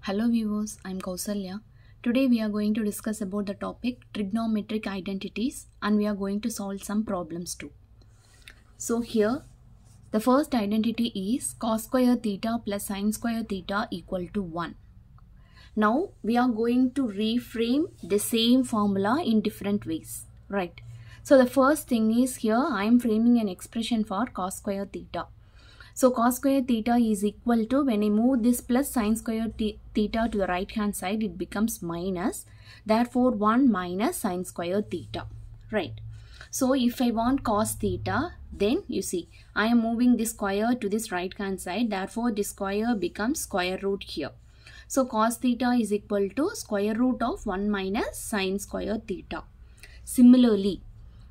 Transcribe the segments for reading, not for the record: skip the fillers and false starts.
Hello viewers, I am Kausalya. Today we are going to discuss about the topic trigonometric identities and we are going to solve some problems too. So here the first identity is cos square theta plus sin square theta equal to 1. Now we are going to reframe the same formula in different ways, right? So the first thing is here I am framing an expression for cos square theta. So cos square theta is equal to, when I move this plus sin square theta to the right hand side, it becomes minus. Therefore 1 minus sin square theta, right? So if I want cos theta, then you see I am moving this square to this right hand side. Therefore this square becomes square root here. So cos theta is equal to square root of 1 minus sin square theta. Similarly,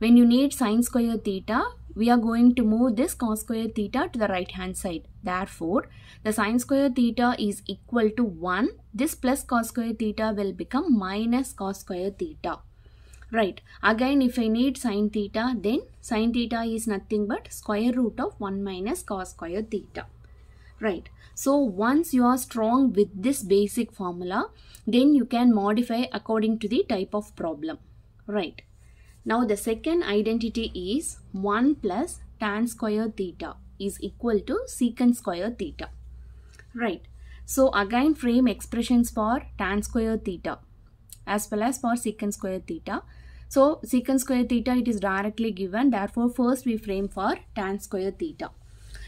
when you need sin square theta, we are going to move this cos square theta to the right hand side. Therefore, the sin square theta is equal to 1. This plus cos square theta will become minus cos square theta. Right. Again, if I need sin theta, then sin theta is nothing but square root of 1 minus cos square theta. Right. So, once you are strong with this basic formula, then you can modify according to the type of problem. Right. Now the second identity is 1 plus tan square theta is equal to secant square theta. Right. So again frame expressions for tan square theta as well as for secant square theta. So secant square theta, it is directly given. Therefore first we frame for tan square theta.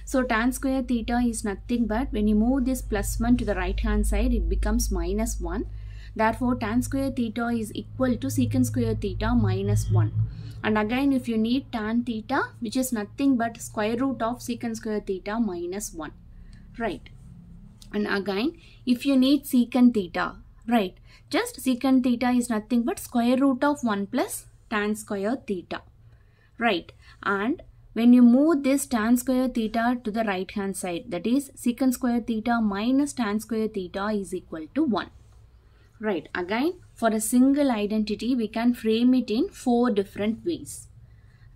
So tan square theta is nothing but, when you move this plus 1 to the right hand side, it becomes minus 1. Therefore, tan square theta is equal to secant square theta minus 1. And again, if you need tan theta, which is nothing but square root of secant square theta minus 1. Right. And again, if you need secant theta, right, just secant theta is nothing but square root of 1 plus tan square theta. Right. And when you move this tan square theta to the right hand side, that is secant square theta minus tan square theta is equal to 1. Right. Again, for a single identity, we can frame it in 4 different ways.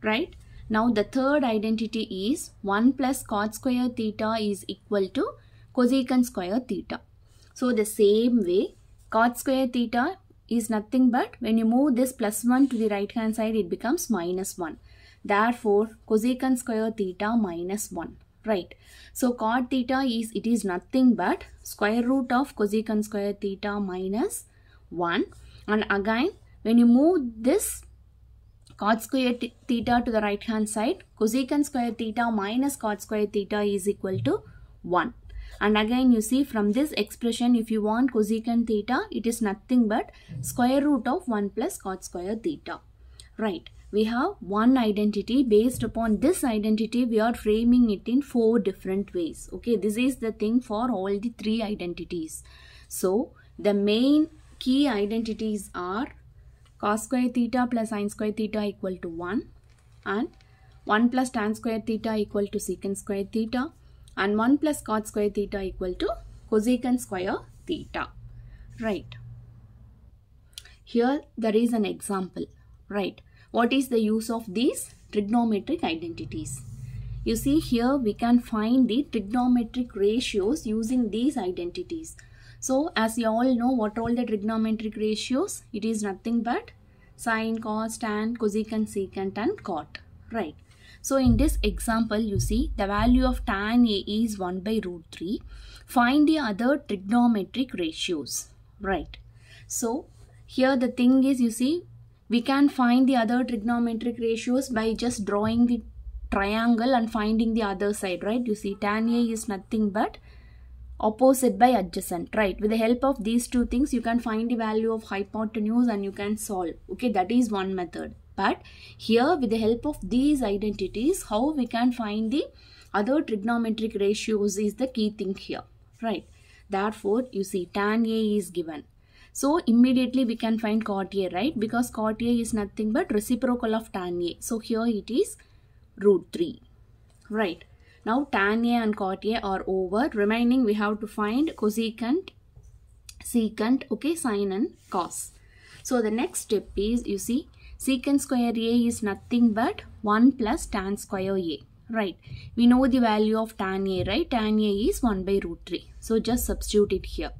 Right. Now, the third identity is 1 plus cot square theta is equal to cosecant square theta. So, the same way, cot square theta is nothing but, when you move this plus 1 to the right hand side, it becomes minus 1. Therefore, cosecant square theta minus 1. Right. So cot theta is nothing but square root of cosecant square theta minus 1. And again, when you move this cot square theta to the right hand side, cosecant square theta minus cot square theta is equal to 1. And again, you see from this expression, if you want cosecant theta, it is nothing but square root of 1 plus cot square theta. Right. We have one identity. Based upon this identity, we are framing it in 4 different ways. Okay, this is the thing for all the 3 identities. So, the main key identities are cos square theta plus sin square theta equal to 1, and 1 plus tan square theta equal to secant square theta, and 1 plus cot square theta equal to cosecant square theta. Right. Here there is an example. Right. What is the use of these trigonometric identities? You see here we can find the trigonometric ratios using these identities. So as you all know, what are all the trigonometric ratios? It is nothing but sin, cos, tan, cosecant, secant and cot. Right. So in this example, you see the value of tan A is 1 by root 3. Find the other trigonometric ratios. Right. So here the thing is, you see, we can find the other trigonometric ratios by just drawing the triangle and finding the other side, right? You see tan A is nothing but opposite by adjacent, right? With the help of these 2 things, you can find the value of hypotenuse and you can solve. Okay, that is one method. But here with the help of these identities, how we can find the other trigonometric ratios is the key thing here, right? Therefore, you see tan A is given. So immediately we can find cot A, right? Because cot A is nothing but reciprocal of tan A. So here it is root 3. Right. Now tan A and cot A are over. Remaining we have to find cosecant, secant, okay, sin and cos. So the next step is, you see, secant square A is nothing but 1 plus tan square A. Right. We know the value of tan A, right? Tan A is 1 by root 3. So just substitute it here.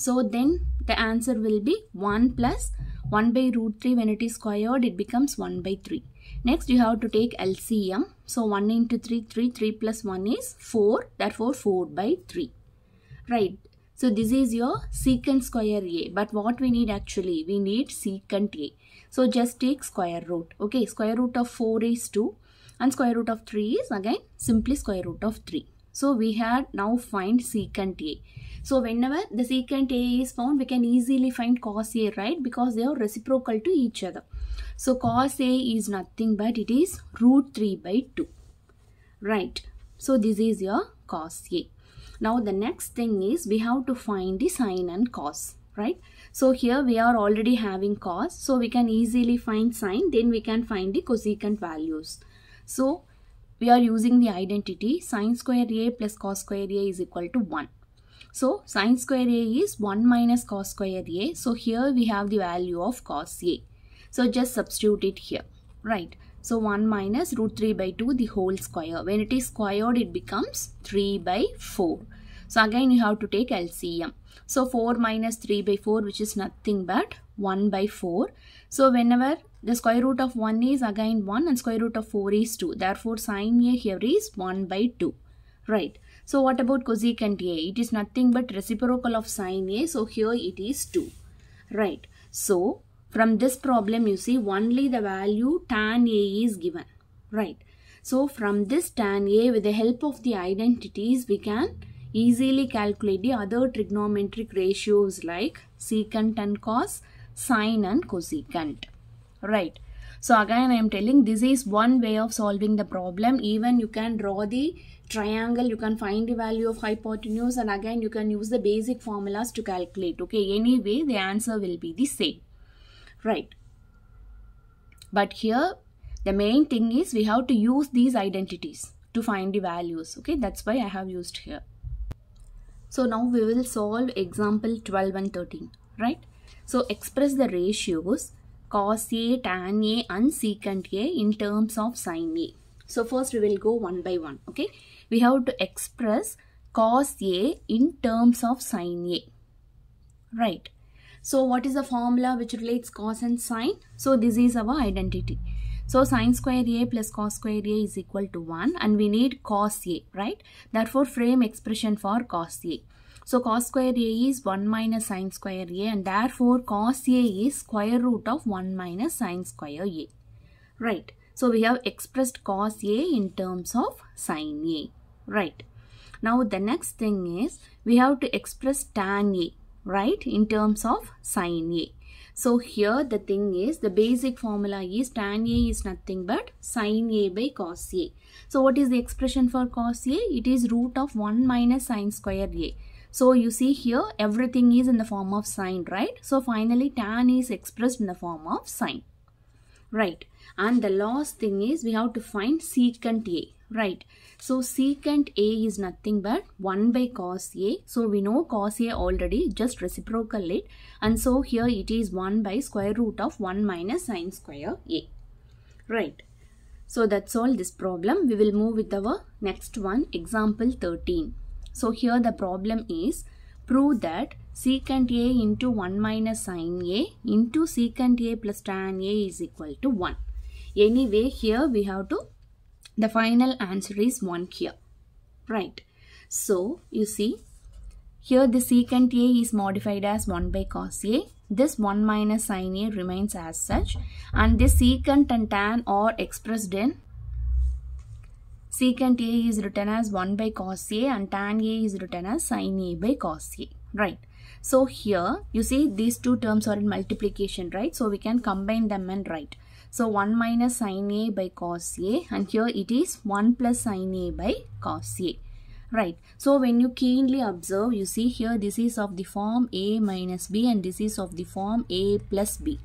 So then the answer will be 1 plus 1 by root 3. When it is squared, it becomes 1 by 3. Next, you have to take LCM. So 1 into 3, 3, 3 plus 1 is 4. Therefore, 4 by 3. Right. So this is your secant square A. But what we need actually? We need secant A. So just take square root. Okay. Square root of 4 is 2. And square root of 3 is again simply square root of 3. So we had now find secant A. So whenever the secant A is found, we can easily find cos A, right? Because they are reciprocal to each other. So cos A is nothing but it is root 3 by 2. Right. So this is your cos A. Now the next thing is we have to find the sine and cos, right? So here we are already having cos. So we can easily find sine. Then we can find the cosecant values. So we are using the identity sine square A plus cos square A is equal to 1. So sine square A is 1 minus cos square A. So here we have the value of cos A. So just substitute it here, right? So 1 minus root 3 by 2 the whole square. When it is squared, it becomes 3 by 4. So again you have to take LCM. So 4 minus 3 by 4, which is nothing but 1 by 4. So whenever the square root of 1 is again 1 and square root of 4 is 2. Therefore sine A here is 1 by 2. Right. So what about cosecant A? It is nothing but reciprocal of sine A. So here it is 2. Right. So from this problem, you see only the value tan A is given, right? So from this tan A, with the help of the identities, we can easily calculate the other trigonometric ratios like secant and cos, sine and cosecant, right? So again, I am telling this is one way of solving the problem. Even you can draw the triangle, you can find the value of hypotenuse, and again you can use the basic formulas to calculate. Okay, anyway, the answer will be the same. Right. But here the main thing is we have to use these identities to find the values. Okay, that's why I have used here. So now we will solve example 12 and 13. Right. So express the ratios cos A, tan A and secant A in terms of sine A. So first we will go one by one. Okay. We have to express cos A in terms of sine A. Right. So what is the formula which relates cos and sine? So this is our identity. So sine square A plus cos square A is equal to 1 and we need cos A, right? Therefore frame expression for cos A. So cos square A is 1 minus sine square A and therefore cos A is square root of 1 minus sine square A. Right. So we have expressed cos A in terms of sine A. Right. Now the next thing is we have to express tan A, right, in terms of sine A. So here the thing is the basic formula is tan A is nothing but sine A by cos A. So what is the expression for cos A? It is root of 1 minus sine square A. So you see here everything is in the form of sine, right? So finally tan is expressed in the form of sine. Right. And the last thing is we have to find secant A. Right. So secant A is nothing but 1 by cos A. So we know cos A already, just reciprocal it. And so here it is 1 by square root of 1 minus sine square A. Right. So that's all this problem. We will move with our next one, example 13. So here the problem is prove that secant A into 1 minus sine A into secant A plus tan A is equal to 1. Anyway, here we have to, the final answer is 1 here. Right. So, you see, here the secant A is modified as 1 by cos A. This 1 minus sine A remains as such. And this secant and tan are expressed in, secant A is written as 1 by cos A and tan A is written as sine A by cos A. Right. So, here, you see, these two terms are in multiplication, right? So, we can combine them and write. So 1 minus sine A by cos A and here it is 1 plus sine A by cos A. Right. So when you keenly observe, you see here this is of the form A minus B and this is of the form A plus B.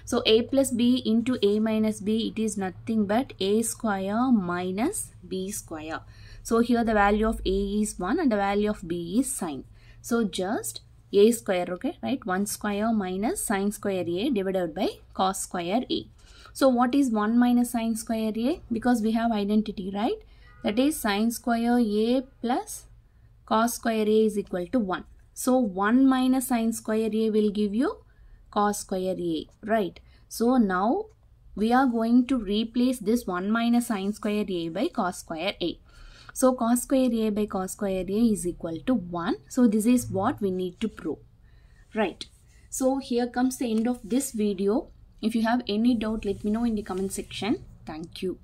So A plus B into A minus B, it is nothing but A square minus B square. So here the value of A is 1 and the value of B is sine. So just A square, okay, right? 1 square minus sine square A divided by cos square A. So what is 1 minus sine square A? Because we have identity, right? That is sine square A plus cos square A is equal to 1. So 1 minus sine square A will give you cos square A, right? So now we are going to replace this 1 minus sine square A by cos square A. So cos square A by cos square A is equal to 1. So this is what we need to prove, right? So here comes the end of this video. If you have any doubt, let me know in the comment section. Thank you.